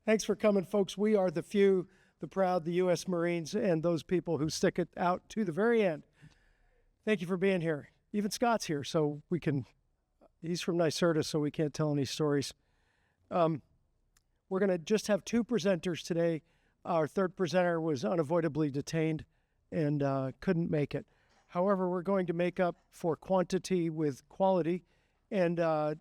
Thanks for coming, folks. We are the few, the proud, the U.S. Marines, and those people who stick it out to the very end. Thank you for being here. Even Scott's here, so we can, he's from NYSEG, so we can't tell any stories. We're going to just have two presenters today. Our third presenter was unavoidably detained and couldn't make it. However, we're going to make up for quantity with quality, and I'm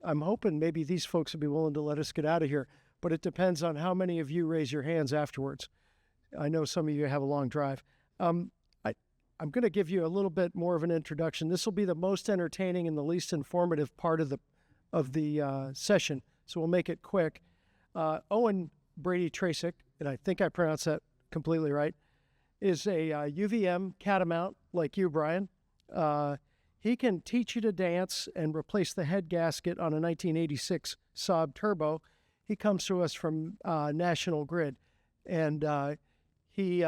hoping maybe these folks will be willing to let us get out of here, but it depends on how many of you raise your hands afterwards. I know some of you have a long drive. I'm going to give you a little bit more of an introduction. This will be the most entertaining and the least informative part of the session, so we'll make it quick. Owen Brady-Traczyk, and I think I pronounced that completely right, is a UVM catamount like you, Brian. He can teach you to dance and replace the head gasket on a 1986 Saab Turbo. He comes to us from National Grid, and he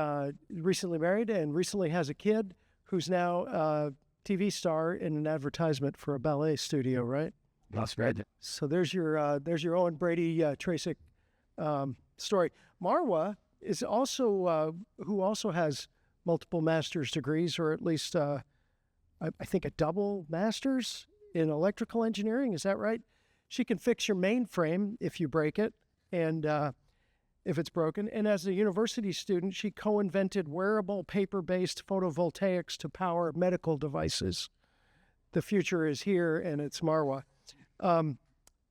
recently married and recently has a kid who's now a TV star in an advertisement for a ballet studio, right? That's right. So there's your Owen Brady-Traczyk story. Marwa is also who also has multiple master's degrees, or at least I think a double master's in electrical engineering. Is that right? She can fix your mainframe if you break it, and if it's broken. And as a university student, she co-invented wearable paper-based photovoltaics to power medical devices. The future is here, and it's Marwa.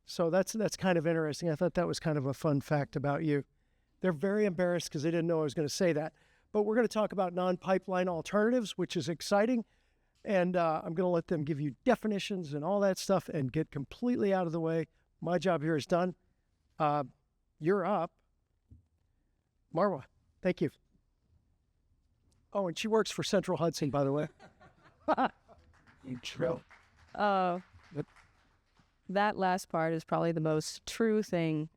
So that's kind of interesting. I thought that was kind of a fun fact about you. They're very embarrassed because they didn't know I was going to say that. But we're going to talk about non-pipeline alternatives, which is exciting. And I'm going to let them give you definitions and all that stuff and get completely out of the way. My job here is done. You're up. Marwa, thank you. Oh, and she works for Central Hudson, by the way. Intro. That last part is probably the most true thing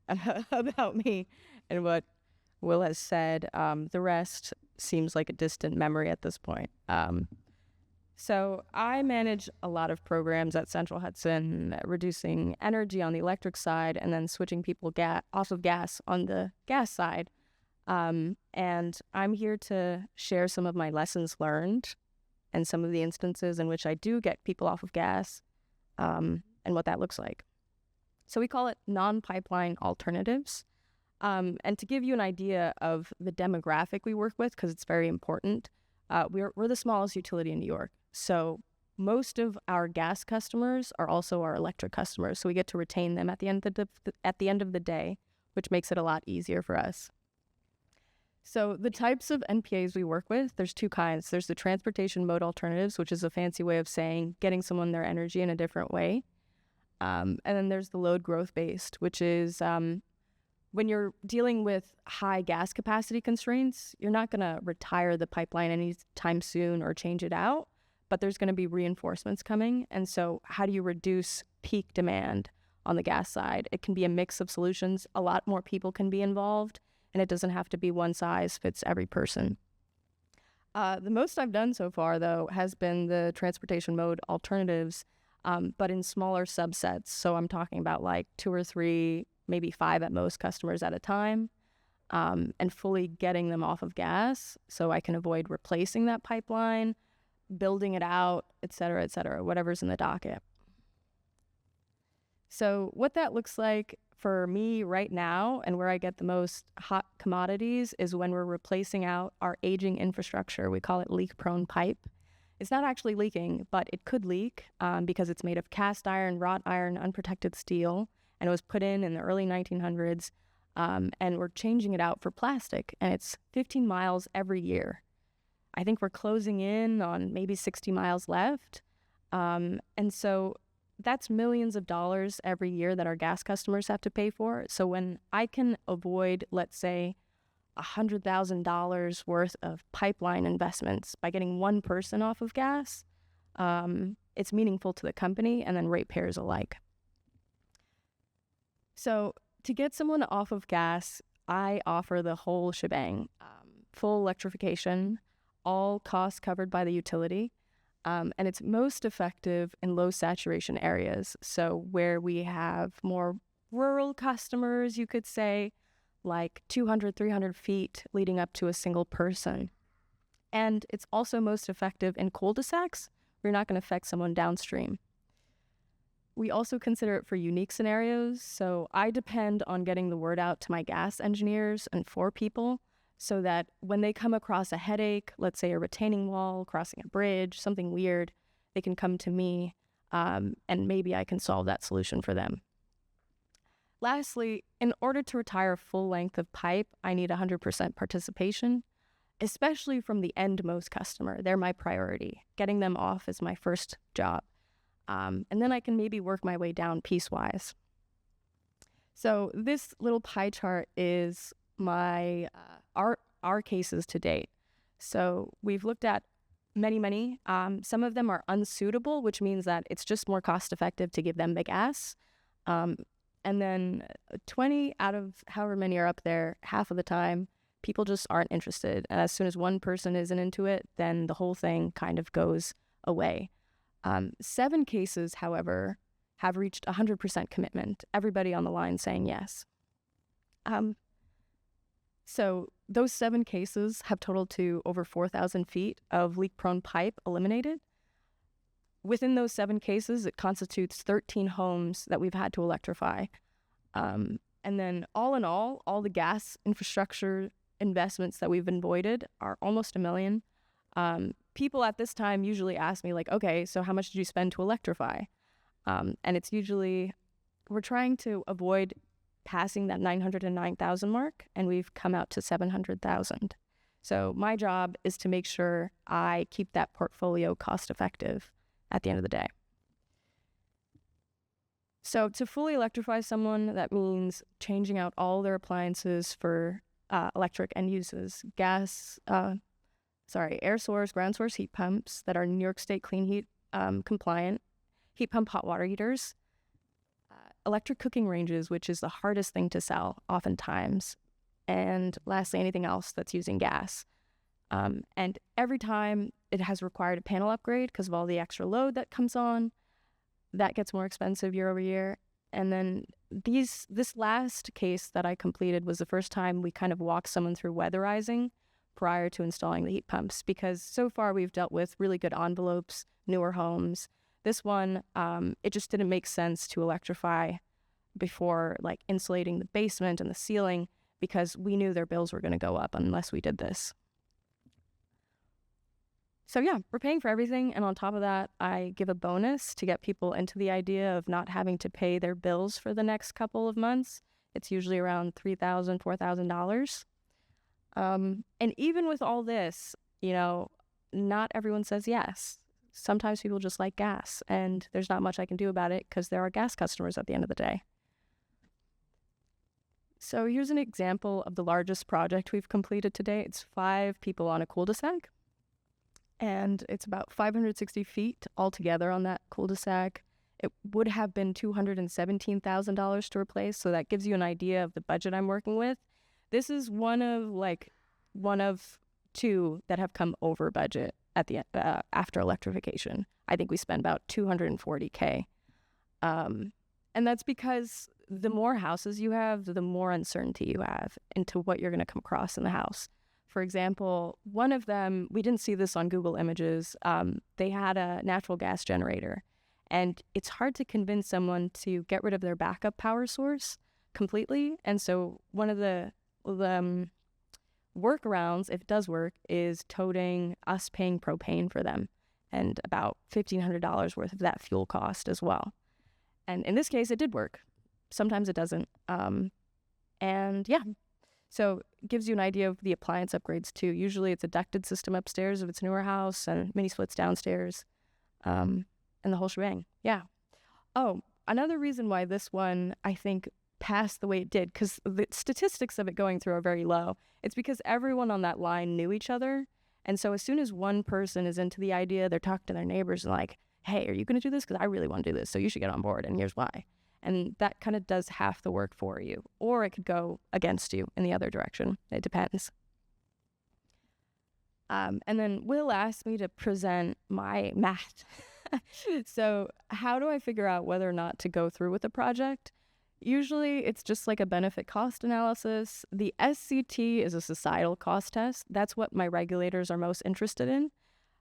about me and what Will has said. The rest seems like a distant memory at this point. So I manage a lot of programs at Central Hudson, reducing energy on the electric side and then switching people off of gas on the gas side. And I'm here to share some of my lessons learned and some of the instances in which I do get people off of gas, and what that looks like. So we call it non-pipeline alternatives. And to give you an idea of the demographic we work with, because it's very important, we're the smallest utility in New York. So most of our gas customers are also our electric customers. So we get to retain them at the end of the day, which makes it a lot easier for us. So the types of NPAs we work with, there's two kinds. There's the transportation mode alternatives, which is a fancy way of saying getting someone their energy in a different way. And then there's the load growth based, which is when you're dealing with high gas capacity constraints, you're not going to retire the pipeline anytime soon or change it out, but there's going to be reinforcements coming. And so how do you reduce peak demand on the gas side? It can be a mix of solutions. A lot more people can be involved, and it doesn't have to be one size fits every person. The most I've done so far, though, has been the transportation mode alternatives, but in smaller subsets. So I'm talking about like 2 or 3, maybe 5 at most customers at a time, and fully getting them off of gas so I can avoid replacing that pipeline, building it out, et cetera, whatever's in the docket. So what that looks like for me right now and where I get the most hot commodities is when we're replacing out our aging infrastructure. We call it leak-prone pipe. It's not actually leaking, but it could leak because it's made of cast iron, wrought iron, unprotected steel, and it was put in the early 1900s, and we're changing it out for plastic, and it's 15 miles every year. I think we're closing in on maybe 60 miles left, and so that's millions of dollars every year that our gas customers have to pay for. So when I can avoid, let's say, $100,000 worth of pipeline investments by getting one person off of gas, it's meaningful to the company and then ratepayers alike. So to get someone off of gas, I offer the whole shebang, full electrification, all costs covered by the utility. And it's most effective in low saturation areas. So where we have more rural customers, you could say, like 200, 300 feet leading up to a single person. And it's also most effective in cul-de-sacs where you're not going to affect someone downstream. We also consider it for unique scenarios. So I depend on getting the word out to my gas engineers and for people so that when they come across a headache, let's say a retaining wall, crossing a bridge, something weird, they can come to me and maybe I can solve that solution for them. Lastly, in order to retire full length of pipe, I need 100% participation, especially from the endmost customer. They're my priority. Getting them off is my first job. And then I can maybe work my way down piecewise. So this little pie chart is my our cases to date. So we've looked at many. Some of them are unsuitable, which means that it's just more cost effective to give them the gas. And then 20 out of however many are up there, half of the time, people just aren't interested. And as soon as one person isn't into it, then the whole thing kind of goes away. 7 cases, however, have reached 100% commitment. Everybody on the line saying yes. So those 7 cases have totaled to over 4,000 feet of leak-prone pipe eliminated. Within those 7 cases, it constitutes 13 homes that we've had to electrify. And then all in all the gas infrastructure investments that we've avoided are almost $1 million. People at this time usually ask me like, okay, so how much did you spend to electrify? And it's usually, we're trying to avoid passing that 909,000 mark, and we've come out to 700,000. So my job is to make sure I keep that portfolio cost effective at the end of the day. So to fully electrify someone, that means changing out all their appliances for electric end uses, air source, ground source heat pumps that are New York State clean heat compliant, heat pump hot water heaters, electric cooking ranges, which is the hardest thing to sell oftentimes, and lastly, anything else that's using gas. And every time it has required a panel upgrade because of all the extra load that comes on, that gets more expensive year over year. And then this last case that I completed was the first time we kind of walked someone through weatherizing prior to installing the heat pumps, because so far we've dealt with really good envelopes, newer homes. This one, it just didn't make sense to electrify before like insulating the basement and the ceiling because we knew their bills were going to go up unless we did this. So yeah, we're paying for everything. And on top of that, I give a bonus to get people into the idea of not having to pay their bills for the next couple of months. It's usually around $3,000, $4,000. And even with all this, not everyone says yes. Sometimes people just like gas, and there's not much I can do about it because there are gas customers at the end of the day. So here's an example of the largest project we've completed to date. It's 5 people on a cul-de-sac. And it's about 560 feet altogether on that cul-de-sac. It would have been $217,000 to replace, so that gives you an idea of the budget I'm working with. This is one of 2 that have come over budget at the after electrification. I think we spent about $240K, and that's because the more houses you have, the more uncertainty you have into what you're going to come across in the house. For example, one of them, we didn't see this on Google Images, they had a natural gas generator. And it's hard to convince someone to get rid of their backup power source completely. And so one of the workarounds, if it does work, is toting us paying propane for them and about $1,500 worth of that fuel cost as well. And in this case, it did work. Sometimes it doesn't. And yeah. So it gives you an idea of the appliance upgrades too. Usually it's a ducted system upstairs if it's a newer house and mini splits downstairs, and the whole shebang. Yeah. Oh, another reason why this one, I think, passed the way it did, because the statistics of it going through are very low. It's because everyone on that line knew each other. And so as soon as one person is into the idea, they're talking to their neighbors and like, hey, are you going to do this? Because I really want to do this. So you should get on board. And here's why. And that kind of does half the work for you. Or it could go against you in the other direction. It depends. And then Will asked me to present my math. So how do I figure out whether or not to go through with the project? Usually it's just like a benefit cost analysis. The SCT is a societal cost test. That's what my regulators are most interested in.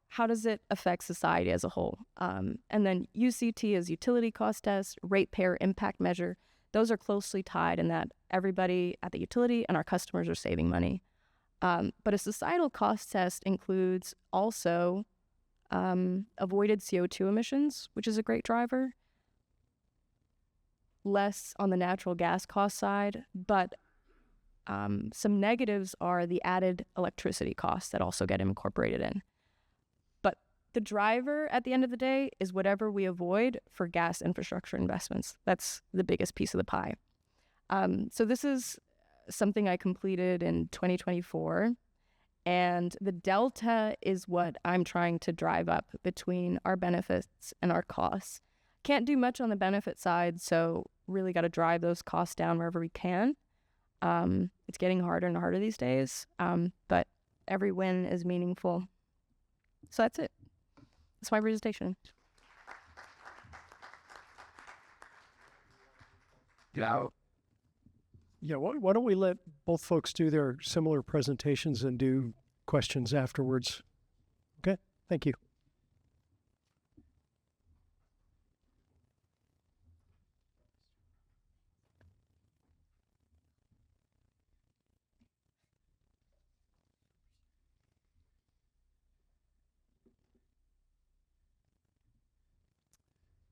How does it affect society as a whole? And then UCT is utility cost test, ratepayer impact measure. Those are closely tied in that everybody at the utility and our customers are saving money. But a societal cost test includes also avoided CO2 emissions, which is a great driver. Less on the natural gas cost side, but some negatives are the added electricity costs that also get incorporated in. But the driver at the end of the day is whatever we avoid for gas infrastructure investments. That's the biggest piece of the pie. So this is something I completed in 2024, and the delta is what I'm trying to drive up between our benefits and our costs. Can't do much on the benefit side, so really got to drive those costs down wherever we can. It's getting harder and harder these days, but every win is meaningful. So that's it. That's my presentation. Yeah, why don't we let both folks do their similar presentations and do questions afterwards? Okay, thank you.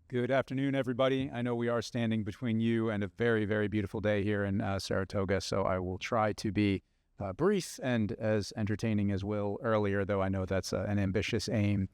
Good afternoon, everybody. I know we are standing between you and a very, very beautiful day here in Saratoga, so I will try to be brief and as entertaining as Will earlier, though I know that's an ambitious aim.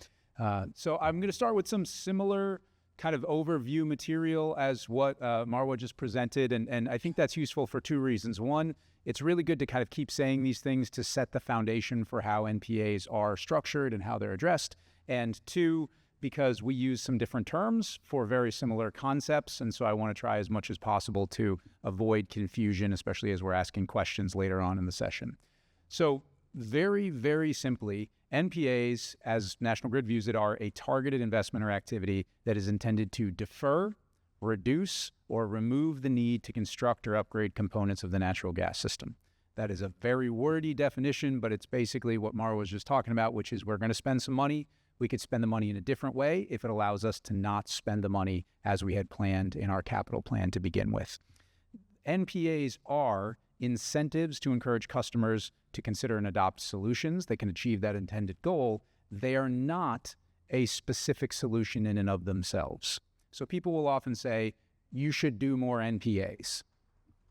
So I'm going to start with some similar kind of overview material as what Marwa just presented, and I think that's useful for two reasons. One, it's really good to kind of keep saying these things to set the foundation for how NPAs are structured and how they're addressed. And two, because we use some different terms for very similar concepts, and so I want to try as much as possible to avoid confusion, especially as we're asking questions later on in the session. So very, very simply, NPAs, as National Grid views it, are a targeted investment or activity that is intended to defer, reduce, or remove the need to construct or upgrade components of the natural gas system. That is a very wordy definition, but it's basically what Marwa was just talking about, which is we're going to spend some money. We could spend the money in a different way if it allows us to not spend the money as we had planned in our capital plan to begin with. NPAs are incentives to encourage customers to consider and adopt solutions that can achieve that intended goal. They are not a specific solution in and of themselves. So people will often say, you should do more NPAs.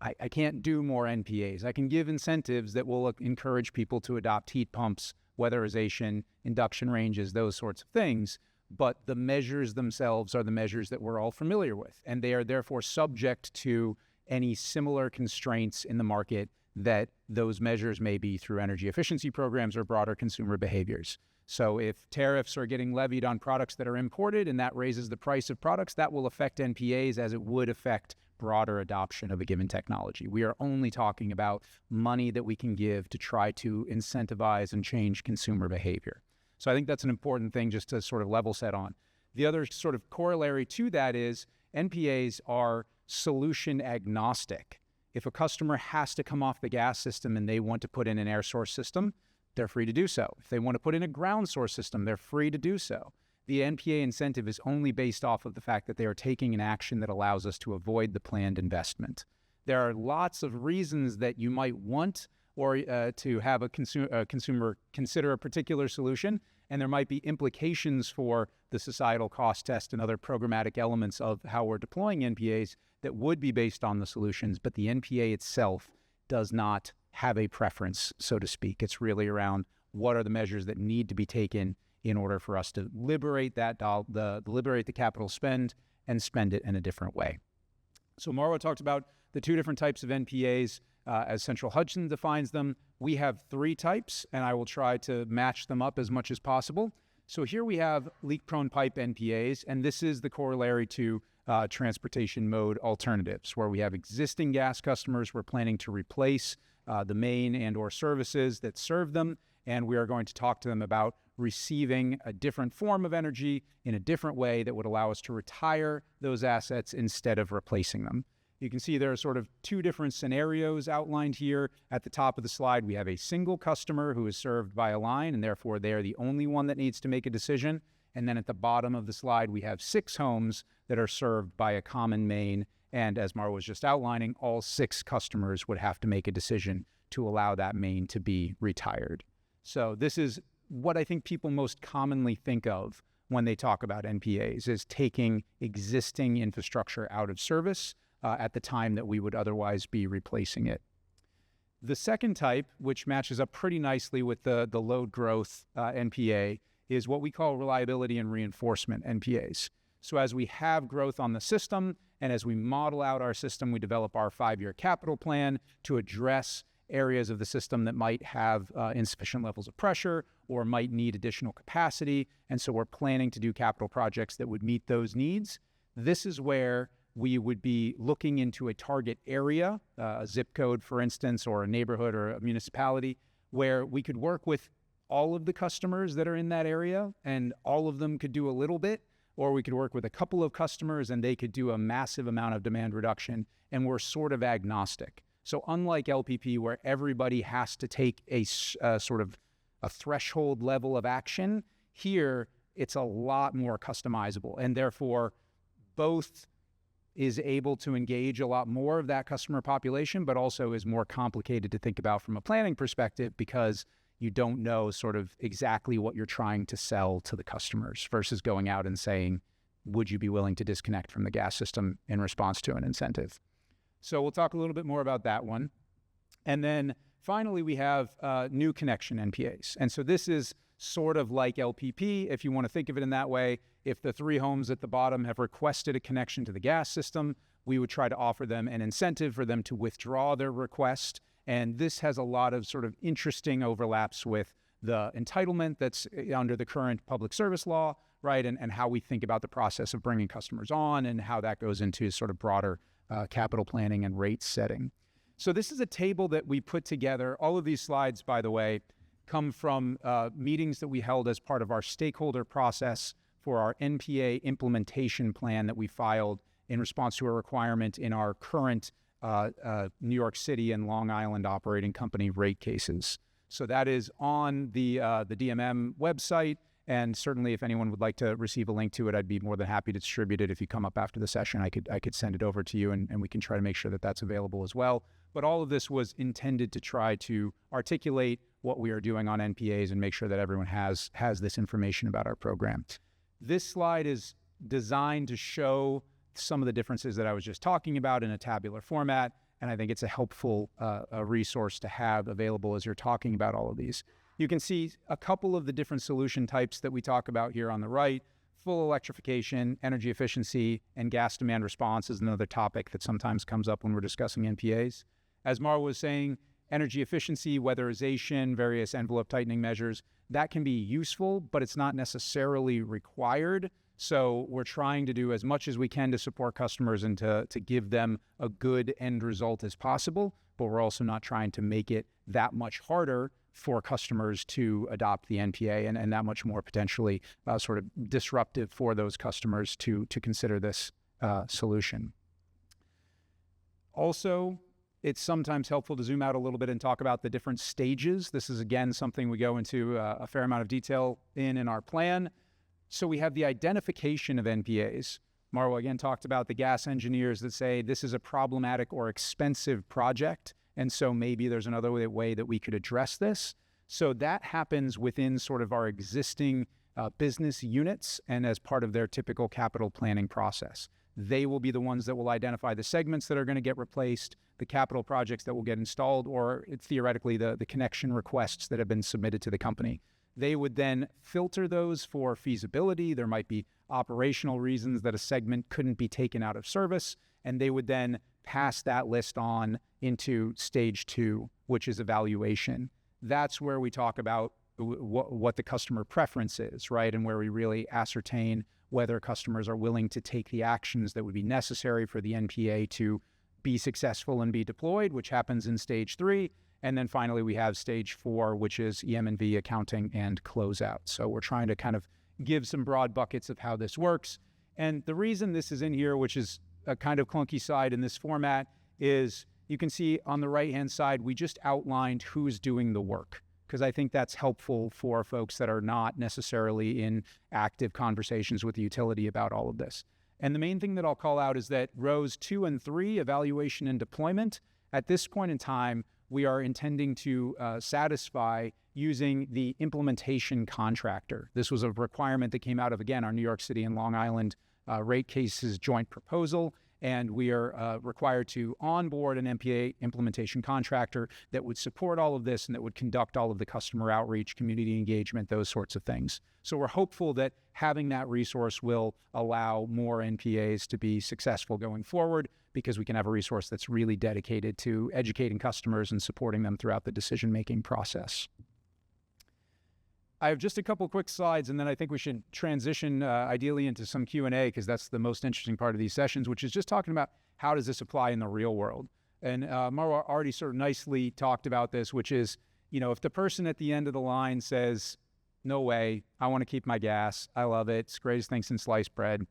I can't do more NPAs. I can give incentives that will encourage people to adopt heat pumps, weatherization, induction ranges, those sorts of things, but the measures themselves are the measures that we're all familiar with, and they are therefore subject to any similar constraints in the market that those measures may be through energy efficiency programs or broader consumer behaviors. So if tariffs are getting levied on products that are imported and that raises the price of products, that will affect NPAs as it would affect broader adoption of a given technology. We are only talking about money that we can give to try to incentivize and change consumer behavior. So I think that's an important thing just to sort of level set on. The other sort of corollary to that is NPAs are solution agnostic. If a customer has to come off the gas system and they want to put in an air source system, they're free to do so. If they want to put in a ground source system, they're free to do so. The NPA incentive is only based off of the fact that they are taking an action that allows us to avoid the planned investment. There are lots of reasons that you might want or to have a consumer consider a particular solution, and there might be implications for the societal cost test and other programmatic elements of how we're deploying NPAs that would be based on the solutions, but the NPA itself does not have a preference, so to speak. It's really around what are the measures that need to be taken in order for us to liberate that liberate the capital spend and spend it in a different way. So Marwa talked about the two different types of NPAs as Central Hudson defines them. We have three types, and I will try to match them up as much as possible. So here we have leak-prone pipe NPAs, and this is the corollary to transportation mode alternatives, where we have existing gas customers we're planning to replace the main and or services that serve them, and we are going to talk to them about receiving a different form of energy in a different way that would allow us to retire those assets instead of replacing them. You can see there are sort of two different scenarios outlined here. At the top of the slide, we have a single customer who is served by a line, and therefore they are the only one that needs to make a decision. And then at the bottom of the slide, we have 6 homes that are served by a common main. And as Marwa was just outlining, all 6 customers would have to make a decision to allow that main to be retired. So this is what I think people most commonly think of when they talk about NPAs, is taking existing infrastructure out of service at the time that we would otherwise be replacing it. The second type, which matches up pretty nicely with the load growth NPA, is what we call reliability and reinforcement NPAs. So as we have growth on the system, and as we model out our system, we develop our 5-year capital plan to address areas of the system that might have insufficient levels of pressure or might need additional capacity. And so we're planning to do capital projects that would meet those needs. This is where we would be looking into a target area, a zip code, for instance, or a neighborhood or a municipality, where we could work with all of the customers that are in that area, and all of them could do a little bit, or we could work with a couple of customers and they could do a massive amount of demand reduction, and we're sort of agnostic. So unlike LPP, where everybody has to take a sort of a threshold level of action, here it's a lot more customizable, and therefore both is able to engage a lot more of that customer population, but also is more complicated to think about from a planning perspective because you don't know sort of exactly what you're trying to sell to the customers versus going out and saying, would you be willing to disconnect from the gas system in response to an incentive? So we'll talk a little bit more about that one. And then finally, we have new connection NPAs. And so this is sort of like LPP, if you want to think of it in that way. If the 3 homes at the bottom have requested a connection to the gas system, we would try to offer them an incentive for them to withdraw their request. And this has a lot of sort of interesting overlaps with the entitlement that's under the current public service law, right? And how we think about the process of bringing customers on and how that goes into sort of broader capital planning and rate setting. So this is a table that we put together. All of these slides, by the way, come from meetings that we held as part of our stakeholder process for our NPA implementation plan that we filed in response to a requirement in our current New York City and Long Island operating company rate cases. So that is on the DMM website, and certainly if anyone would like to receive a link to it, I'd be more than happy to distribute it. If you come up after the session, I could send it over to you, and we can try to make sure that that's available as well. But all of this was intended to try to articulate what we are doing on NPAs and make sure that everyone has this information about our program. This slide is designed to show some of the differences that I was just talking about in a tabular format, and I think it's a helpful a resource to have available as you're talking about all of these. You can see a couple of the different solution types that we talk about here on the right. Full electrification, energy efficiency, and gas demand response is another topic that sometimes comes up when we're discussing NPAs. As Marwa was saying, energy efficiency, weatherization, various envelope tightening measures, that can be useful, but it's not necessarily required. So we're trying to do as much as we can to support customers and to give them a good end result as possible, but we're also not trying to make it that much harder for customers to adopt the NPA and that much more potentially sort of disruptive for those customers to consider this solution. Also, it's sometimes helpful to zoom out a little bit and talk about the different stages. This is, again, something we go into a fair amount of detail in our plan. So we have the identification of NPAs. Marwa, again, talked about the gas engineers that say this is a problematic or expensive project, and so maybe there's another way that we could address this. So that happens within sort of our existing business units and as part of their typical capital planning process. They will be the ones that will identify the segments that are going to get replaced, the capital projects that will get installed, or theoretically the connection requests that have been submitted to the company. They would then filter those for feasibility. There might be operational reasons that a segment couldn't be taken out of service, and they would then pass that list on into stage 2, which is evaluation. That's where we talk about what the customer preference is, right? And where we really ascertain whether customers are willing to take the actions that would be necessary for the NPA to be successful and be deployed, which happens in stage 3. And then finally, we have stage 4, which is EM&V accounting and closeout. So we're trying to kind of give some broad buckets of how this works. And the reason this is in here, which is a kind of clunky side in this format is you can see on the right-hand side, we just outlined who's doing the work, because I think that's helpful for folks that are not necessarily in active conversations with the utility about all of this. And the main thing that I'll call out is that rows 2 and 3, evaluation and deployment, at this point in time, we are intending to satisfy using the implementation contractor. This was a requirement that came out of, again, our New York City and Long Island rate cases joint proposal, and we are required to onboard an MPA implementation contractor that would support all of this and that would conduct all of the customer outreach, community engagement, those sorts of things. So we're hopeful that having that resource will allow more NPAs to be successful going forward, because we can have a resource that's really dedicated to educating customers and supporting them throughout the decision-making process. I have just a couple quick slides, and then I think we should transition ideally into some Q&A, because that's the most interesting part of these sessions, which is just talking about how does this apply in the real world. And Marwa already sort of nicely talked about this, which is, if the person at the end of the line says, no way, I want to keep my gas, I love it, it's the greatest thing since sliced bread,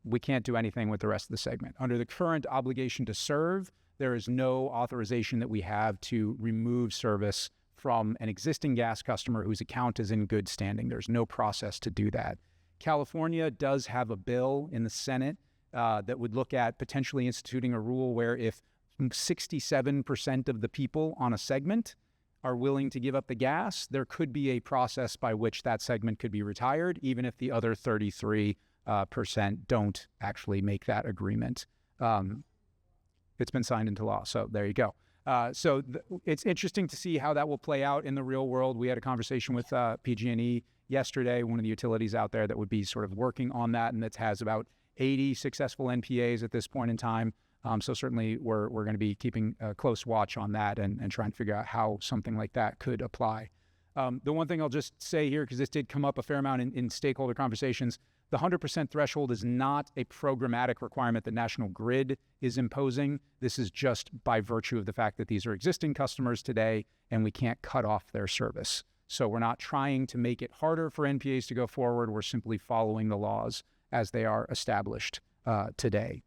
we can't do anything with the rest of the segment. Under the current obligation to serve, there is no authorization that we have to remove service from an existing gas customer whose account is in good standing. There's no process to do that. California does have a bill in the Senate that would look at potentially instituting a rule where if 67% of the people on a segment are willing to give up the gas, there could be a process by which that segment could be retired, even if the other 33% don't actually make that agreement. It's been signed into law, so there you go. It's interesting to see how that will play out in the real world. We had a conversation with PG&E yesterday, one of the utilities out there that would be sort of working on that, and that has about 80 successful NPAs at this point in time. So certainly we're going to be keeping a close watch on that and trying to figure out how something like that could apply. The one thing I'll just say here, because this did come up a fair amount in stakeholder conversations, the 100% threshold is not a programmatic requirement that National Grid is imposing. This is just by virtue of the fact that these are existing customers today and we can't cut off their service. So we're not trying to make it harder for NPAs to go forward. We're simply following the laws as they are established today.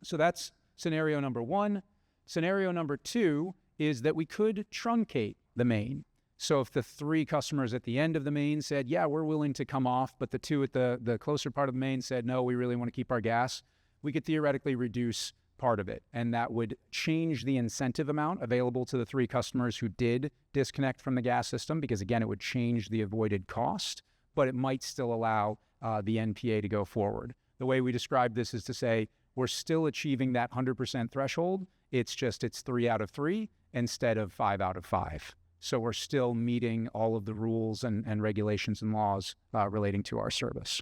So that's scenario number 1. Scenario number 2 is that we could truncate the main. So if the 3 customers at the end of the main said, yeah, we're willing to come off, but the 2 at the closer part of the main said, no, we really want to keep our gas, we could theoretically reduce part of it. And that would change the incentive amount available to the 3 customers who did disconnect from the gas system, because again, it would change the avoided cost, but it might still allow the NPA to go forward. The way we describe this is to say, we're still achieving that 100% threshold. It's 3 out of 3 instead of 5 out of 5. So we're still meeting all of the rules and regulations and laws relating to our service.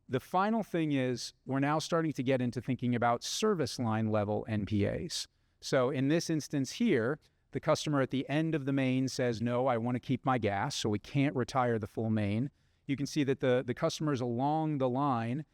The final thing is we're now starting to get into thinking about service line level NPAs. So in this instance here, the customer at the end of the main says, no, I want to keep my gas, so we can't retire the full main. You can see that the customers along the line,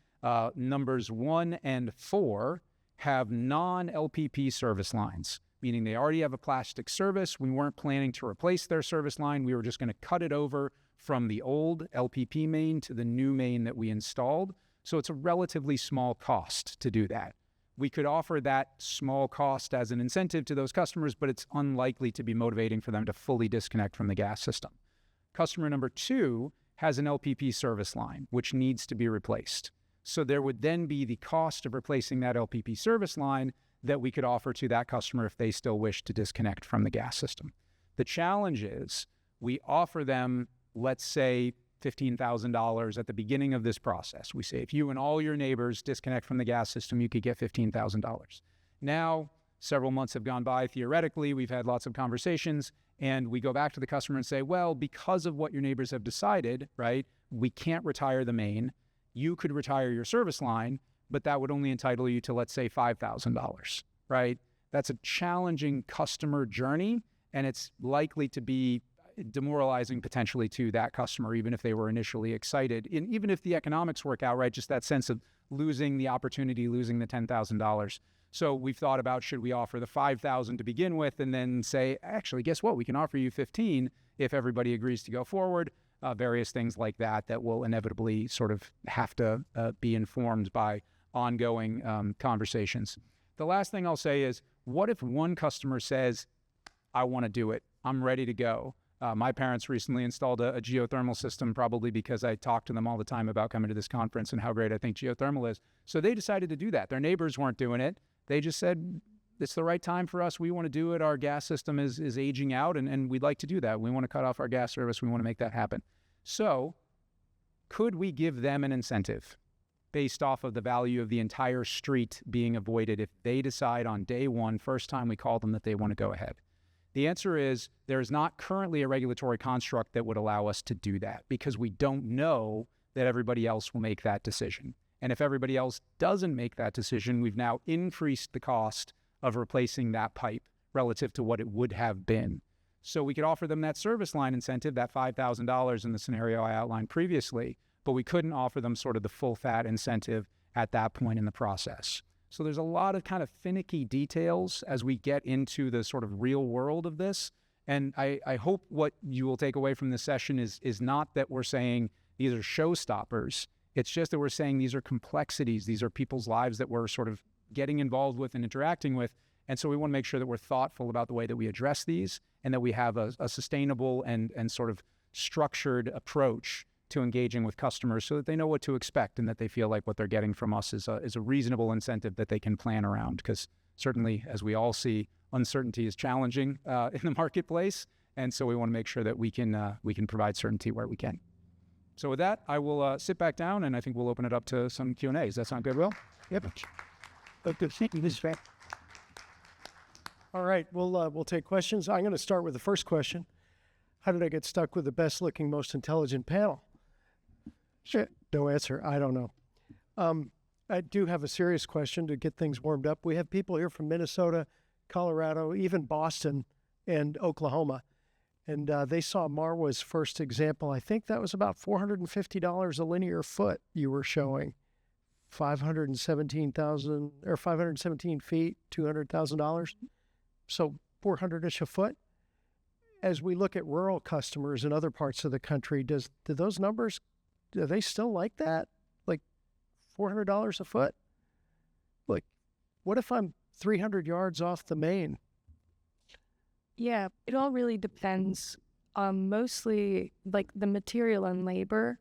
numbers 1 and 4, have non-LPP service lines, meaning they already have a plastic service. We weren't planning to replace their service line. We were just going to cut it over from the old LPP main to the new main that we installed. So it's a relatively small cost to do that. We could offer that small cost as an incentive to those customers, but it's unlikely to be motivating for them to fully disconnect from the gas system. Customer number 2 has an LPP service line, which needs to be replaced. So there would then be the cost of replacing that LPP service line that we could offer to that customer if they still wish to disconnect from the gas system. The challenge is we offer them, let's say, $15,000 at the beginning of this process. We say, if you and all your neighbors disconnect from the gas system, you could get $15,000. Now, several months have gone by. Theoretically, we've had lots of conversations, and we go back to the customer and say, well, because of what your neighbors have decided, right, we can't retire the main. You could retire your service line, but that would only entitle you to, let's say, $5,000, right? That's a challenging customer journey, and it's likely to be demoralizing potentially to that customer, even if they were initially excited. And even if the economics work out, right, just that sense of losing the opportunity, losing the $10,000. So we've thought about, should we offer the $5,000 to begin with and then say, actually, guess what? We can offer you $15,000 if everybody agrees to go forward. Various things like that will inevitably sort of have to be informed by ongoing conversations. The last thing I'll say is, what if one customer says, I want to do it, I'm ready to go? My parents recently installed a geothermal system, probably because I talk to them all the time about coming to this conference and how great I think geothermal is. So they decided to do that. Their neighbors weren't doing it. They just said, it's the right time for us. We want to do it. Our gas system is aging out, and we'd like to do that. We want to cut off our gas service. We want to make that happen. So could we give them an incentive based off of the value of the entire street being avoided if they decide on day one, first time we call them, that they want to go ahead? The answer is there is not currently a regulatory construct that would allow us to do that, because we don't know that everybody else will make that decision. And if everybody else doesn't make that decision, we've now increased the cost of replacing that pipe relative to what it would have been. So we could offer them that service line incentive, that $5,000 in the scenario I outlined previously, but we couldn't offer them sort of the full fat incentive at that point in the process. So there's a lot of kind of finicky details as we get into the sort of real world of this. And I hope what you will take away from this session is not that we're saying these are showstoppers. It's just that we're saying these are complexities. These are people's lives that we're sort of getting involved with and interacting with. And so we want to make sure that we're thoughtful about the way that we address these, and that we have a sustainable and sort of structured approach to engaging with customers so that they know what to expect and that they feel like what they're getting from us is a reasonable incentive that they can plan around. Because certainly, as we all see, uncertainty is challenging in the marketplace. And so we want to make sure that we can provide certainty where we can. So with that, I will sit back down, and I think we'll open it up to some Q&A. Does that sound good, Will? Yep. Good. All right, we'll take questions. I'm going to start with the first question. How did I get stuck with the best looking, most intelligent panel? Shit. No answer. I don't know. I do have a serious question to get things warmed up. We have people here from Minnesota, Colorado, even Boston and Oklahoma. And they saw Marwa's first example. I think that was about $450 a linear foot you were showing. 517,000 or 517 feet, $200,000. So 400-ish a foot. As we look at rural customers in other parts of the country, do those numbers, are they still like that? Like $400 a foot? Like, what if I'm 300 yards off the main? Yeah, it all really depends. Mostly, like, the material and labor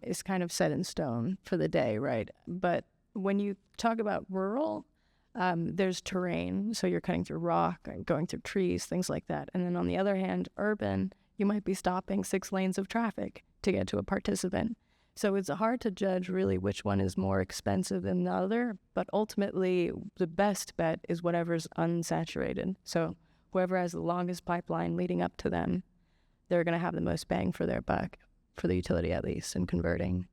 is kind of set in stone for the day, right? But when you talk about rural, there's terrain, so you're cutting through rock and going through trees, things like that. And then on the other hand, urban, you might be stopping 6 lanes of traffic to get to a participant. So it's hard to judge really which one is more expensive than the other, but ultimately the best bet is whatever's unsaturated. So whoever has the longest pipeline leading up to them, they're going to have the most bang for their buck, for the utility at least, in converting.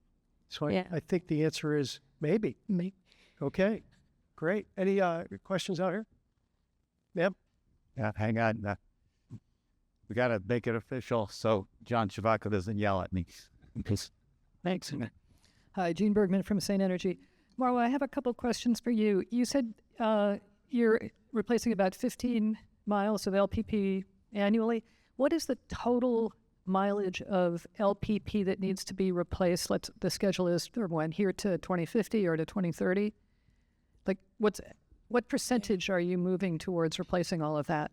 So I think the answer is maybe. Maybe. Okay, great. Any questions out here? Ma'am? Yeah, hang on. We got to make it official so John Chewbacca doesn't yell at me. Thanks. Hi, Gene Bergman from St. Energy. Marwa, I have a couple questions for you. You said you're replacing about 15 miles of LPP annually. What is the total mileage of LPP that needs to be replaced? The schedule is from when, here to 2050 or to 2030? Like, what percentage are you moving towards replacing all of that?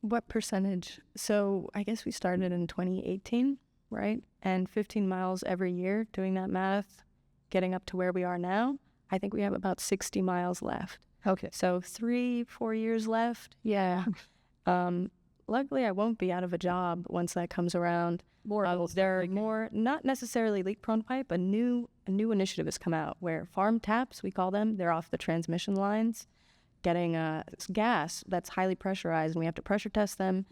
What percentage? So I guess we started in 2018, right? And 15 miles every year, doing that math, getting up to where we are now, I think we have about 60 miles left. Okay. So 3-4 years left. Yeah. Luckily, I won't be out of a job once that comes around. There are more, not necessarily leak-prone pipe. A new initiative has come out where farm taps, we call them, they're off the transmission lines, getting gas that's highly pressurized, and we have to pressure test them.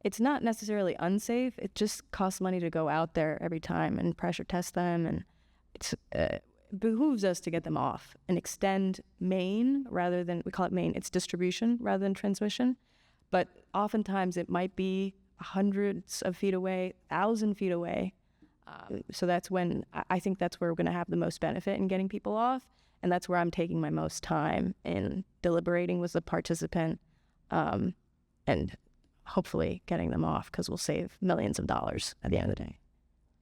It's not necessarily unsafe. It just costs money to go out there every time and pressure test them, and it behooves us to get them off and extend main rather than, we call it main, it's distribution rather than transmission. But oftentimes it might be hundreds of feet away, 1,000 feet away. So that's when I think that's where we're going to have the most benefit in getting people off. And that's where I'm taking my most time in deliberating with the participant and hopefully getting them off, because we'll save millions of dollars at the end of the day.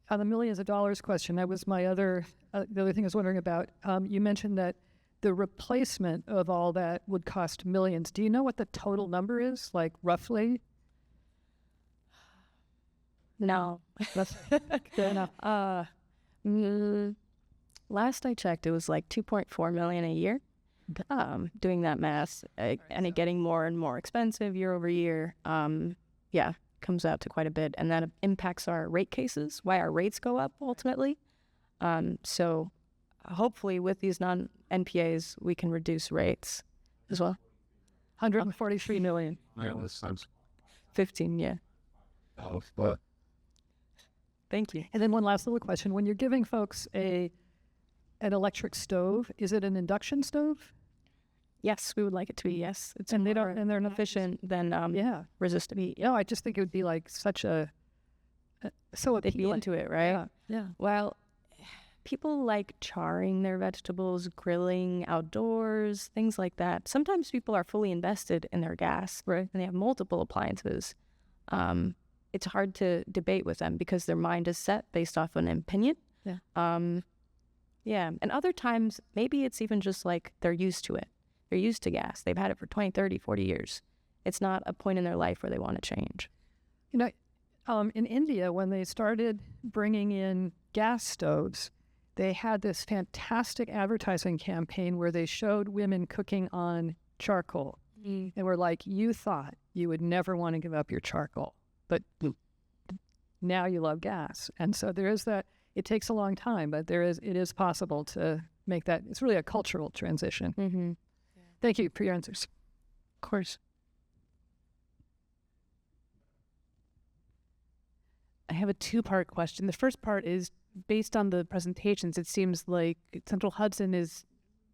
on the millions of dollars question, that was my other, the other thing I was wondering about. You mentioned that the replacement of all that would cost millions. Do you know what the total number is, like roughly? No. That's fair enough. Last I checked, it was like 2.4 million a year. Doing that math, and it getting more and more expensive year over year. Yeah, comes out to quite a bit, and that impacts our rate cases. Why our rates go up ultimately. So hopefully, with these non-NPAs, we can reduce rates as well. 143 million. 15, yeah. But Thank you. And then one last little question: when you're giving folks an electric stove, is it an induction stove? Yes, we would like it to be. Yes, it's And they more don't, and they're not efficient than Yeah. resistant heat. I just think it would be like such a so They'd be appealing. into it, right? Yeah. Well, people like charring their vegetables, grilling outdoors, things like that. Sometimes people are fully invested in their gas, Right. and they have multiple appliances. It's hard to debate with them because their mind is set based off an opinion. Yeah. Yeah. And other times, maybe it's even just like they're used to it. They're used to gas. They've had it for 20, 30, 40 years. It's not a point in their life where they want to change. In India, when they started bringing in gas stoves, they had this fantastic advertising campaign where they showed women cooking on charcoal. And were like, you thought you would never want to give up your charcoal, but now you love gas. And so there is that. It takes a long time, but it is possible to make that. It's really a cultural transition. Mm-hmm. Thank you for your answers. Of course. I have a two-part question. The first part is, based on the presentations, it seems like Central Hudson is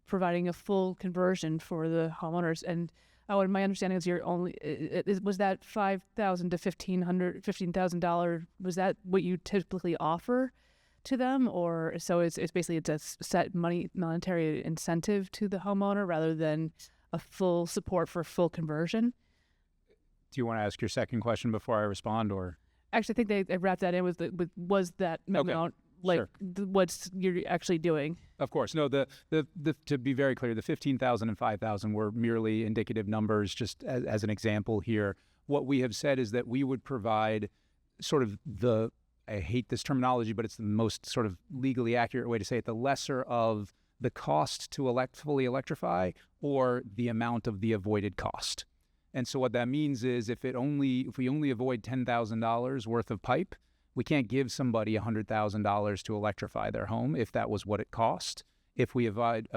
providing a full conversion for the homeowners. And my understanding is was that $5,000 to $15,000, was that what you typically offer to them? Or so it's basically a set monetary incentive to the homeowner rather than a full support for full conversion? Do you want to ask your second question before I respond, or? Actually, I think they wrapped that in with was that amount like Sure. What you're actually doing? Of course. No, the to be very clear, the 15,000 and 5,000 were merely indicative numbers, just as an example here. What we have said is that we would provide sort of I hate this terminology, but it's the most sort of legally accurate way to say it, the lesser of the cost to fully electrify or the amount of the avoided cost. And so what that means is if we only avoid $10,000 worth of pipe, we can't give somebody $100,000 to electrify their home if that was what it cost. If we avoid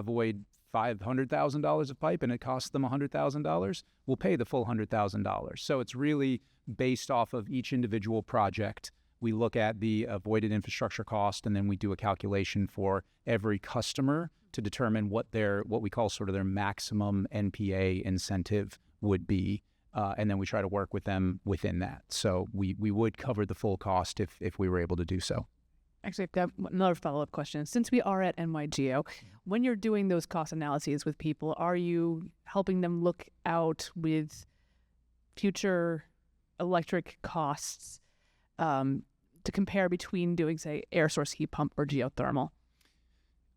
$500,000 of pipe and it costs them $100,000, we'll pay the full $100,000. So it's really based off of each individual project. We look at the avoided infrastructure cost, and then we do a calculation for every customer to determine what we call sort of their maximum NPA incentive would be. And then we try to work with them within that. So we would cover the full cost if we were able to do so. Actually, I've got another follow-up question. Since we are at NY-GEO, when you're doing those cost analyses with people, are you helping them look out with future electric costs to compare between doing, say, air source heat pump or geothermal?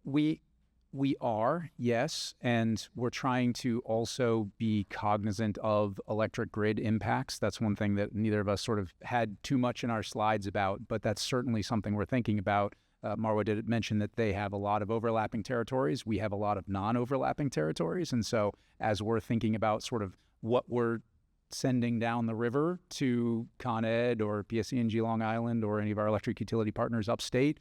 We are, yes, and we're trying to also be cognizant of electric grid impacts. That's one thing that neither of us sort of had too much in our slides about, but that's certainly something we're thinking about. Marwa did mention that they have a lot of overlapping territories. We have a lot of non-overlapping territories, and so as we're thinking about sort of what we're sending down the river to Con Ed or PSE&G Long Island or any of our electric utility partners upstate,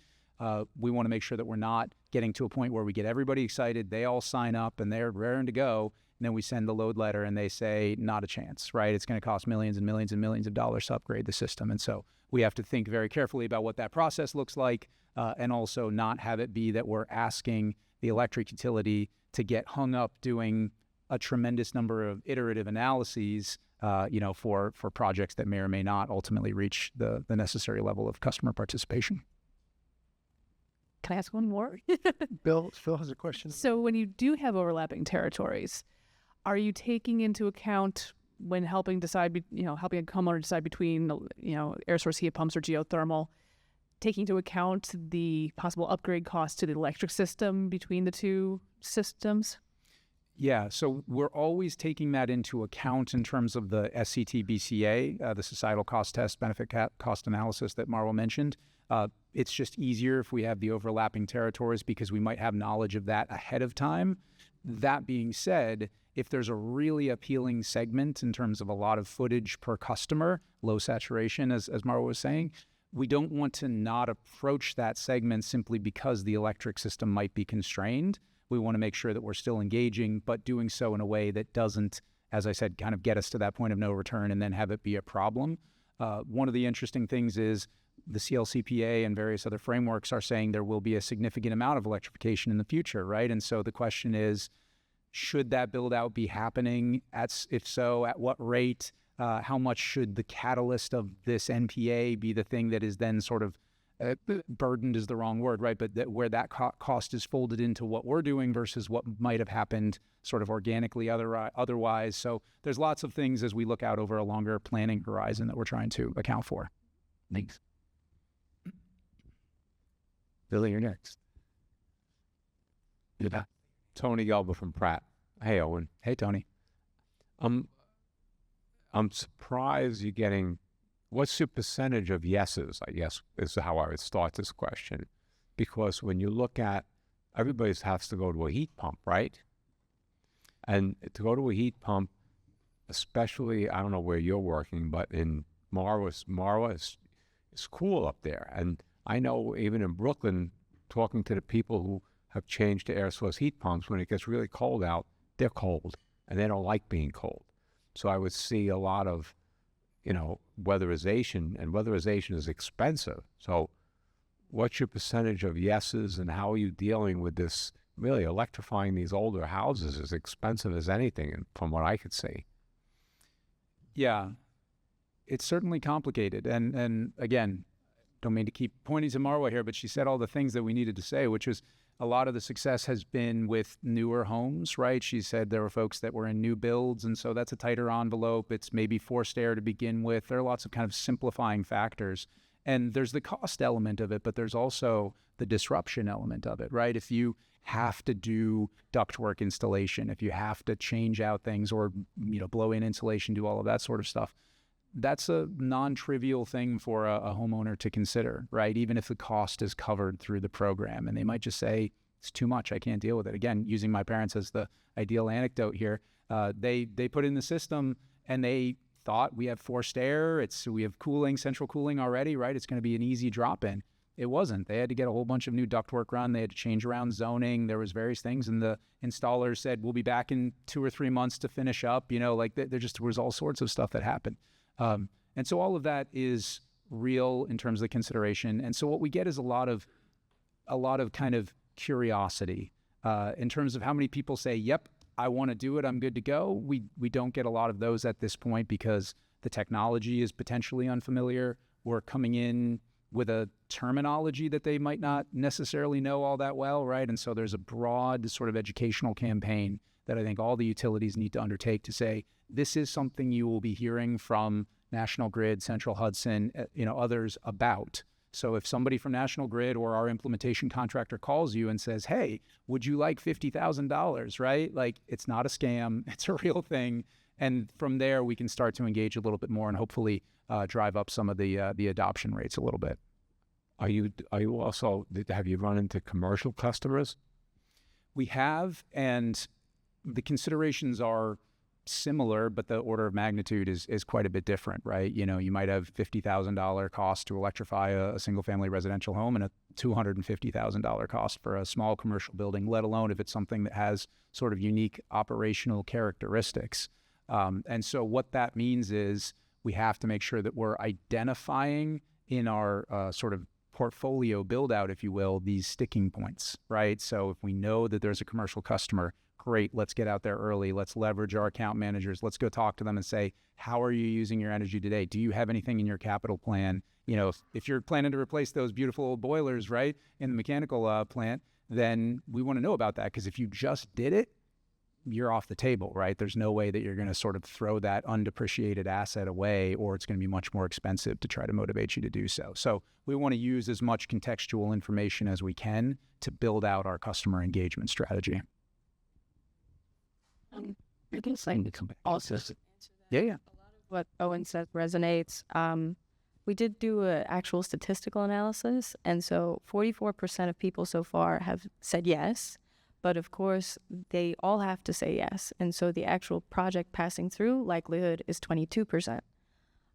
we want to make sure that we're not getting to a point where we get everybody excited, they all sign up, and they're raring to go, and then we send the load letter and they say, not a chance, right? It's going to cost millions and millions and millions of dollars to upgrade the system. And so we have to think very carefully about what that process looks like, and also not have it be that we're asking the electric utility to get hung up doing a tremendous number of iterative analyses, for projects that may or may not ultimately reach the necessary level of customer participation. Can I ask one more? Phil has a question. So when you do have overlapping territories, are you taking into account when helping a homeowner decide between, air source heat pumps or geothermal, taking into account the possible upgrade cost to the electric system between the two systems? Yeah, so we're always taking that into account in terms of the SCT-BCA, the Societal Cost Test Benefit Cost Analysis that Marwa mentioned. It's just easier if we have the overlapping territories because we might have knowledge of that ahead of time. That being said, if there's a really appealing segment in terms of a lot of footage per customer, low saturation, as Marwa was saying, we don't want to not approach that segment simply because the electric system might be constrained. We want to make sure that we're still engaging, but doing so in a way that doesn't, as I said, kind of get us to that point of no return and then have it be a problem. One of the interesting things is the CLCPA and various other frameworks are saying there will be a significant amount of electrification in the future, right? And so the question is, should that build out be happening? If so, at what rate? How much should the catalyst of this NPA be the thing that is then sort of burdened is the wrong word, right? But where that cost is folded into what we're doing versus what might have happened sort of organically otherwise. So there's lots of things as we look out over a longer planning horizon that we're trying to account for. Thanks. Billy, you're next. Yeah. Tony Gelber from Pratt. Hey, Owen. Hey, Tony. I'm surprised you're getting, what's your percentage of yeses, I guess, is how I would start this question. Because when you look at, everybody has to go to a heat pump, right? And to go to a heat pump, especially, I don't know where you're working, but in Marwa is cool up there. And I know even in Brooklyn, talking to the people who have changed to air source heat pumps, when it gets really cold out, they're cold and they don't like being cold. So I would see a lot of, weatherization, and weatherization is expensive. So what's your percentage of yeses, and how are you dealing with this? Really, electrifying these older houses is expensive as anything, from what I could see. Yeah, it's certainly complicated. And again, don't mean to keep pointing to Marwa here, but she said all the things that we needed to say, which was a lot of the success has been with newer homes, right? She said there were folks that were in new builds, and so that's a tighter envelope. It's maybe forced air to begin with. There are lots of kind of simplifying factors. And there's the cost element of it, but there's also the disruption element of it, right? If you have to do ductwork installation, if you have to change out things or, blow in insulation, do all of that sort of stuff, that's a non-trivial thing for a homeowner to consider, right? Even if the cost is covered through the program, and they might just say, it's too much, I can't deal with it. Again, using my parents as the ideal anecdote here, they put in the system and they thought we have forced air, we have cooling, central cooling already, right? It's going to be an easy drop-in. It wasn't. They had to get a whole bunch of new ductwork run. They had to change around zoning. There was various things, and the installers said, we'll be back in 2 or 3 months to finish up. There just was all sorts of stuff that happened. And so all of that is real in terms of the consideration. And so what we get is a lot of kind of curiosity in terms of how many people say, yep, I want to do it, I'm good to go. We don't get a lot of those at this point because the technology is potentially unfamiliar. We're coming in with a terminology that they might not necessarily know all that well, right? And so there's a broad sort of educational campaign that I think all the utilities need to undertake to say, this is something you will be hearing from National Grid, Central Hudson, others about. So if somebody from National Grid or our implementation contractor calls you and says, hey, would you like $50,000, right? Like, it's not a scam, it's a real thing. And from there, we can start to engage a little bit more and hopefully drive up some of the adoption rates a little bit. Are you also, have you run into commercial customers? We have, and the considerations are similar, but the order of magnitude is quite a bit different, right? You might have $50,000 cost to electrify a single-family residential home and a $250,000 cost for a small commercial building, let alone if it's something that has sort of unique operational characteristics. And so what that means is we have to make sure that we're identifying in our sort of portfolio build-out, if you will, these sticking points, right? So if we know that there's a commercial customer, great, let's get out there early. Let's leverage our account managers. Let's go talk to them and say, how are you using your energy today? Do you have anything in your capital plan? If you're planning to replace those beautiful old boilers, right, in the mechanical plant, then we want to know about that, because if you just did it, you're off the table, right? There's no way that you're going to sort of throw that undepreciated asset away, or it's going to be much more expensive to try to motivate you to do so. So we want to use as much contextual information as we can to build out our customer engagement strategy. You can say also. Yeah. What Owen says resonates. We did do an actual statistical analysis, and so 44% of people so far have said yes, but of course they all have to say yes, and so the actual project passing through likelihood is 22%.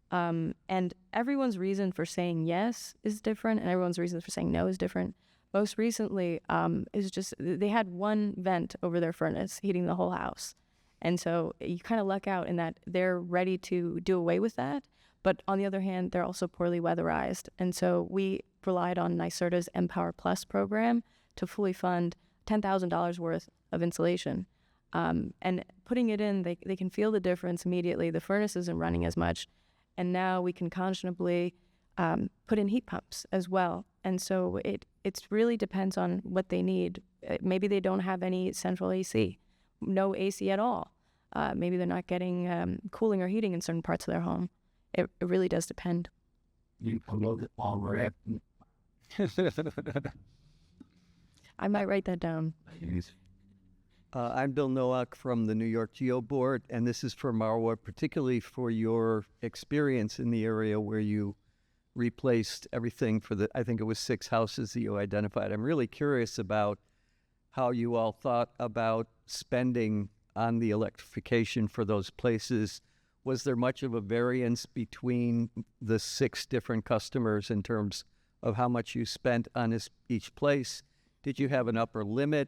And everyone's reason for saying yes is different, and everyone's reason for saying no is different. Most recently is just they had one vent over their furnace heating the whole house. And so you kind of luck out in that they're ready to do away with that. But on the other hand, they're also poorly weatherized. And so we relied on NYSERDA's Empower Plus program to fully fund $10,000 worth of insulation. And putting it in, they can feel the difference immediately. The furnace isn't running as much. And now we can conscionably put in heat pumps as well. And so it really depends on what they need. Maybe they don't have any central AC, no AC at all. Maybe they're not getting cooling or heating in certain parts of their home. It really does depend. I might write that down. I'm Bill Nowak from the NY-GEO board, and this is for Marwa, particularly for your experience in the area where you replaced everything for I think it was 6 houses that you identified. I'm really curious about how you all thought about spending on the electrification for those places. Was there much of a variance between the 6 different customers in terms of how much you spent on each place? Did you have an upper limit?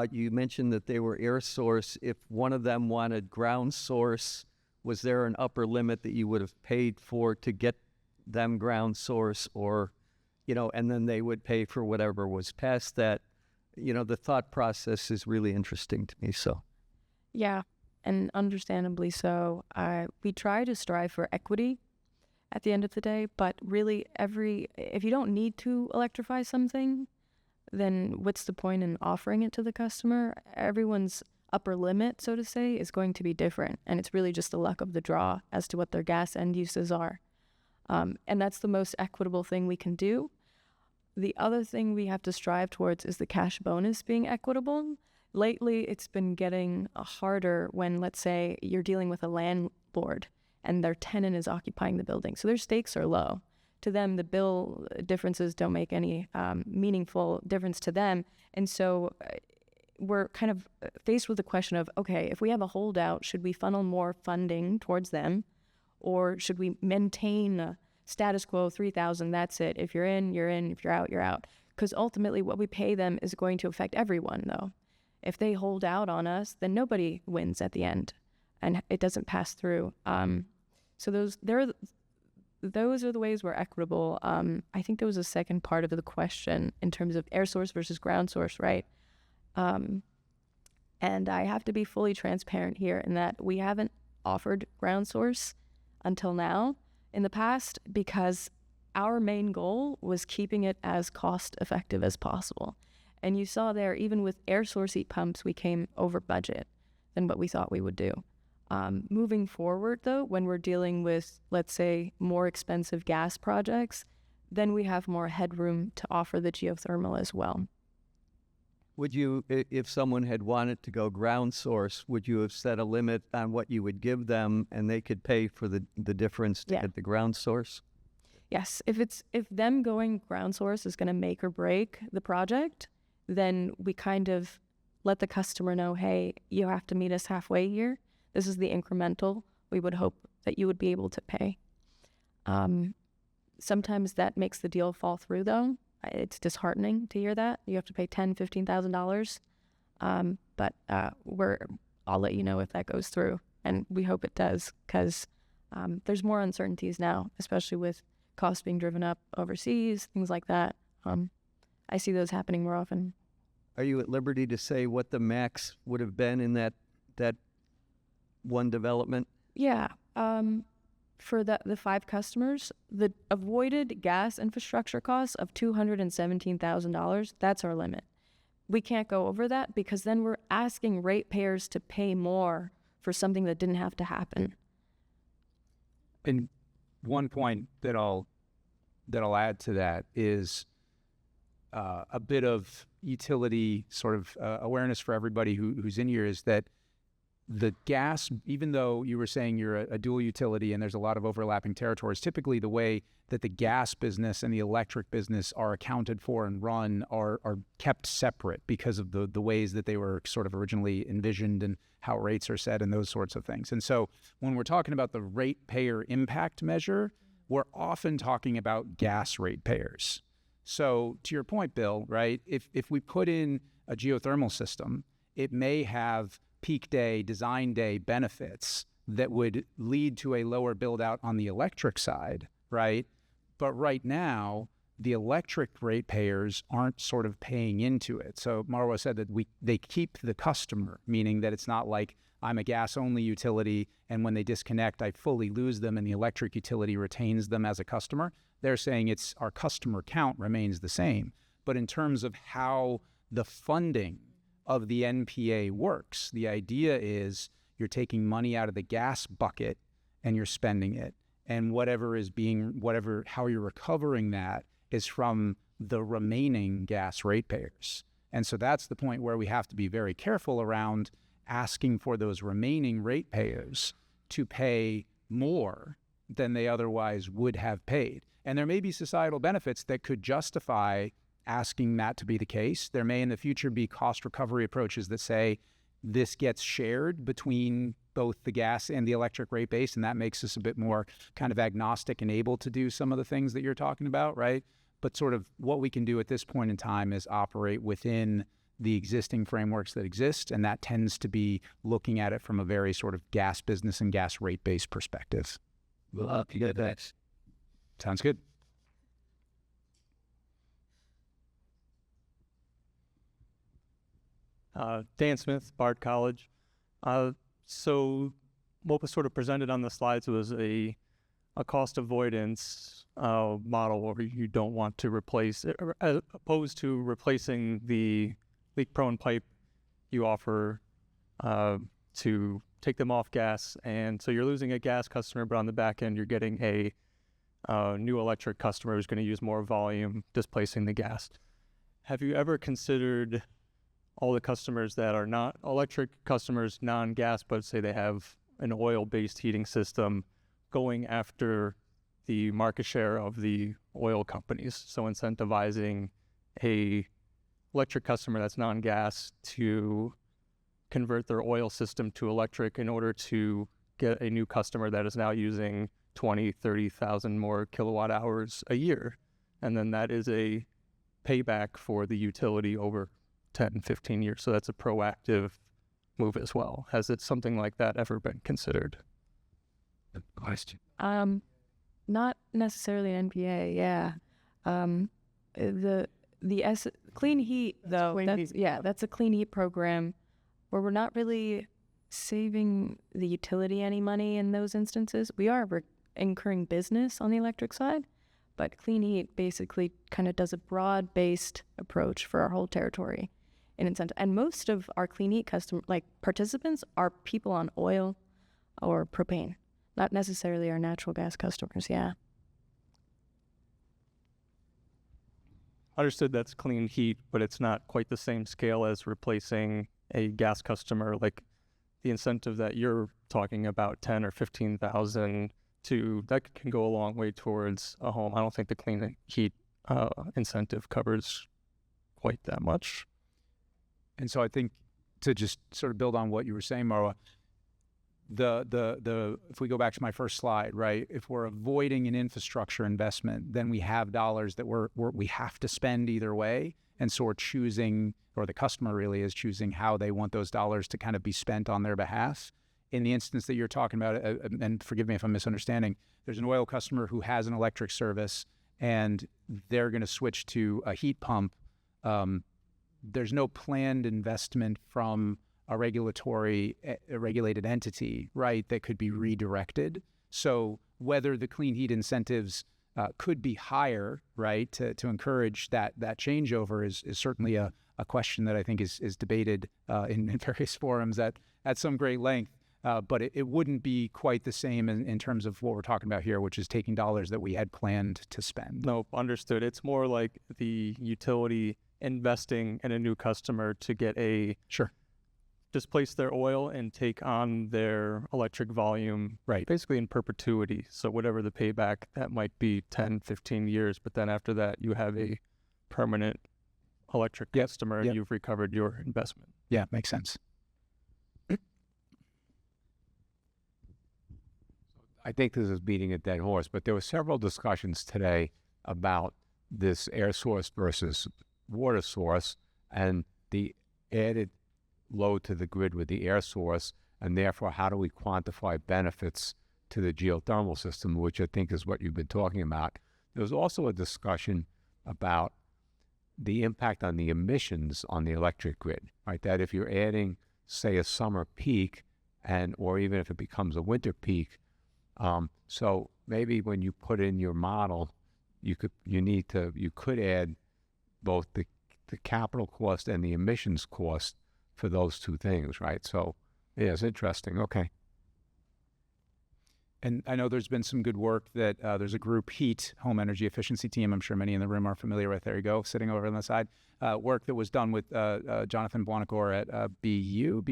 You mentioned that they were air source. If one of them wanted ground source, was there an upper limit that you would have paid for to get them ground source, or, and then they would pay for whatever was past that? The thought process is really interesting to me, so. Yeah. And understandably so. We try to strive for equity at the end of the day, but really if you don't need to electrify something, then what's the point in offering it to the customer? Everyone's upper limit, so to say, is going to be different, and it's really just the luck of the draw as to what their gas end uses are. And that's the most equitable thing we can do. The other thing we have to strive towards is the cash bonus being equitable. Lately, it's been getting harder when, let's say, you're dealing with a landlord and their tenant is occupying the building. So their stakes are low. To them, the bill differences don't make any meaningful difference to them. And so we're kind of faced with the question of, okay, if we have a holdout, should we funnel more funding towards them? Or should we maintain status quo, 3,000, that's it. If you're in, you're in. If you're out, you're out. Because ultimately what we pay them is going to affect everyone, though. If they hold out on us, then nobody wins at the end, and it doesn't pass through. So those are the ways we're equitable. I think there was a second part of the question in terms of air source versus ground source, right? And I have to be fully transparent here in that we haven't offered ground source until now in the past because our main goal was keeping it as cost effective as possible. And you saw there, even with air source heat pumps, we came over budget than what we thought we would do. Moving forward, though, when we're dealing with, let's say, more expensive gas projects, then we have more headroom to offer the geothermal as well. Would you, if someone had wanted to go ground source, would you have set a limit on what you would give them and they could pay for the difference to get the ground source? Yes. If them going ground source is going to make or break the project, then we kind of let the customer know, hey, you have to meet us halfway here. This is the incremental we would hope that you would be able to pay. Sometimes that makes the deal fall through, though. It's disheartening to hear that. You have to pay $10,000, $15,000. But I'll let you know if that goes through. And we hope it does, because there's more uncertainties now, especially with costs being driven up overseas, things like that. I see those happening more often. Are you at liberty to say what the max would have been in that one development? Yeah. For the 5 customers, the avoided gas infrastructure costs of $217,000, that's our limit. we can't go over that because then we're asking ratepayers to pay more for something that didn't have to happen. And one point that I'll add to that is a bit of utility sort of awareness for everybody who's in here is that the gas, even though you were saying you're a dual utility and there's a lot of overlapping territories, typically the way that the gas business and the electric business are accounted for and run are kept separate because of the ways that they were sort of originally envisioned and how rates are set and those sorts of things. And so when we're talking about the ratepayer impact measure, we're often talking about gas ratepayers. So to your point, Bill, right, if we put in a geothermal system, it may have peak day, design day benefits that would lead to a lower build out on the electric side, right? But right now, the electric ratepayers aren't sort of paying into it. So Marwa said that they keep the customer, meaning that it's not like I'm a gas-only utility, and when they disconnect, I fully lose them, and the electric utility retains them as a customer. They're saying it's our customer count remains the same. But in terms of how the funding of the NPA works, the idea is you're taking money out of the gas bucket and you're spending it. And how you're recovering that is from the remaining gas ratepayers. And so that's the point where we have to be very careful around asking for those remaining ratepayers to pay more than they otherwise would have paid. And there may be societal benefits that could justify asking that to be the case. There may in the future be cost recovery approaches that say this gets shared between both the gas and the electric rate base, and that makes us a bit more kind of agnostic and able to do some of the things that you're talking about, right? But sort of what we can do at this point in time is operate within the existing frameworks that exist, and that tends to be looking at it from a very sort of gas business and gas rate base perspective. Well, you get that. Sounds good. Dan Smith, Bard College. So what was sort of presented on the slides was a cost avoidance model where you don't want to replace, as opposed to replacing the leak-prone pipe, you offer to take them off gas. And so you're losing a gas customer, but on the back end, you're getting a new electric customer who's going to use more volume, displacing the gas. Have you ever considered all the customers that are not electric customers, non-gas, but say they have an oil-based heating system, going after the market share of the oil companies? So incentivizing a electric customer that's non-gas to convert their oil system to electric in order to get a new customer that is now using 20, 30,000 more kilowatt hours a year. And then that is a payback for the utility over 10, 15 years. So that's a proactive move as well. Has it something like that ever been considered? Good question. Not necessarily an NPA, yeah. The clean heat though, that's a clean heat program where we're not really saving the utility any money in those instances. We are incurring business on the electric side, but clean heat basically kind of does a broad-based approach for our whole territory in incentive. And most of our clean heat participants are people on oil or propane, not necessarily our natural gas customers, yeah. Understood that's clean heat, but it's not quite the same scale as replacing a gas customer. Like the incentive that you're talking about, 10 or 15,000, that can go a long way towards a home. I don't think the clean heat incentive covers quite that much. And so I think to just sort of build on what you were saying, Marwa, if we go back to my first slide, right? If we're avoiding an infrastructure investment, then we have dollars that we have to spend either way. And so we're choosing, or the customer really is choosing how they want those dollars to kind of be spent on their behalf. In the instance that you're talking about, and forgive me if I'm misunderstanding, there's an oil customer who has an electric service and they're going to switch to a heat pump. There's no planned investment from a regulated entity, right, that could be redirected. So whether the clean heat incentives could be higher, right, to encourage that changeover is certainly a a question that I think is debated in various forums at some great length. But it wouldn't be quite the same in terms of what we're talking about here, which is taking dollars that we had planned to spend. No, understood. It's more like the utility investing in a new customer to get displace their oil and take on their electric volume, right, basically in perpetuity. So whatever the payback, that might be 10, 15 years, but then after that, you have a permanent electric customer and you've recovered your investment. Yeah, makes sense. I think this is beating a dead horse, but there were several discussions today about this air source versus water source and the added load to the grid with the air source, and therefore how do we quantify benefits to the geothermal system, which I think is what you've been talking about. There was also a discussion about the impact on the emissions on the electric grid, right? That if you're adding, say, a summer peak, or even if it becomes a winter peak, so maybe when you put in your model, you could add both the capital cost and the emissions cost for those two things, right? So, yeah, it's interesting. Okay. And I know there's been some good work that there's a group, HEAT, Home Energy Efficiency Team, I'm sure many in the room are familiar with. There you go, sitting over on the side. Work that was done with Jonathan Buonocore at BU,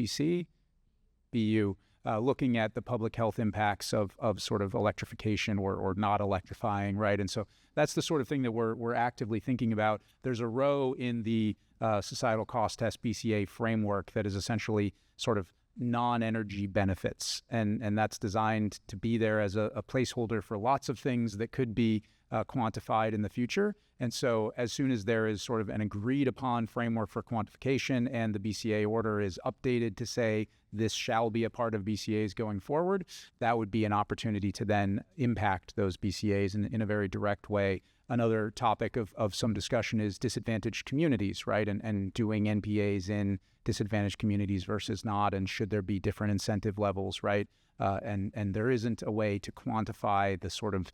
looking at the public health impacts of sort of electrification or not electrifying, right? And so that's the sort of thing that we're actively thinking about. There's a row in the societal cost test BCA framework that is essentially sort of non-energy benefits, and that's designed to be there as a placeholder for lots of things that could be quantified in the future. And so as soon as there is sort of an agreed upon framework for quantification and the BCA order is updated to say this shall be a part of BCAs going forward, that would be an opportunity to then impact those BCAs in a very direct way. Another topic of some discussion is disadvantaged communities, right? And doing NPAs in disadvantaged communities versus not, and should there be different incentive levels, right? And there isn't a way to quantify the sort of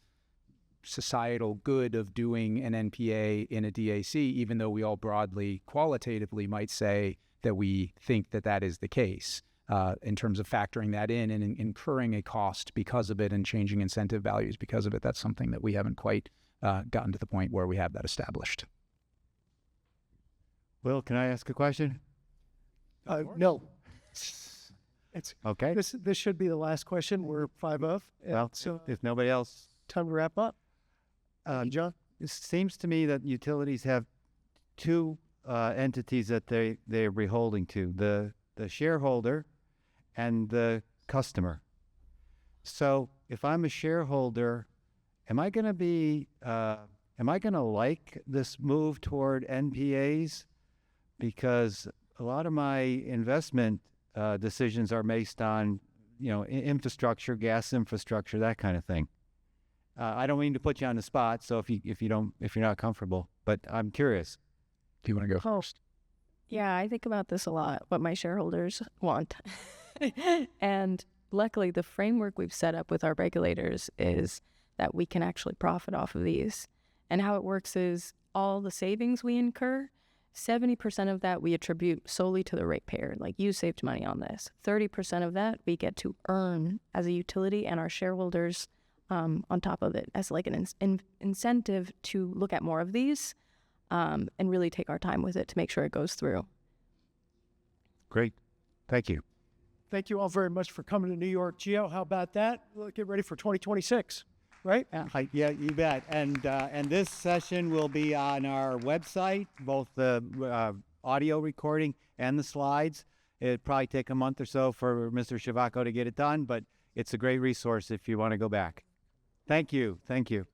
societal good of doing an NPA in a DAC, even though we all broadly, qualitatively might say that we think that that is the case. In terms of factoring that in and incurring a cost because of it and changing incentive values because of it, that's something that we haven't quite gotten to the point where we have that established. Will, can I ask a question? No. It's okay. This should be the last question. We're 5 of. Well, so if nobody else, time to wrap up. John, it seems to me that utilities have two entities that they're beholding to: the shareholder and the customer. So if I'm a shareholder, am I going to like this move toward NPAs? Because a lot of my investment decisions are based on, infrastructure, gas infrastructure, that kind of thing. I don't mean to put you on the spot, so if you're not comfortable, but I'm curious. Do you want to go first? Yeah, I think about this a lot, what my shareholders want. And luckily, the framework we've set up with our regulators is that we can actually profit off of these. And how it works is all the savings we incur, 70% of that we attribute solely to the ratepayer. Like, you saved money on this. 30% of that we get to earn as a utility and our shareholders on top of it as like an incentive to look at more of these and really take our time with it to make sure it goes through. Great. Thank you. Thank you all very much for coming to New York Geo. How about that? We'll get ready for 2026, right? Yeah, you bet. And this session will be on our website, both the audio recording and the slides. It'd probably take a month or so for Mr. Chowdhury to get it done, but it's a great resource if you want to go back. Thank you. Thank you.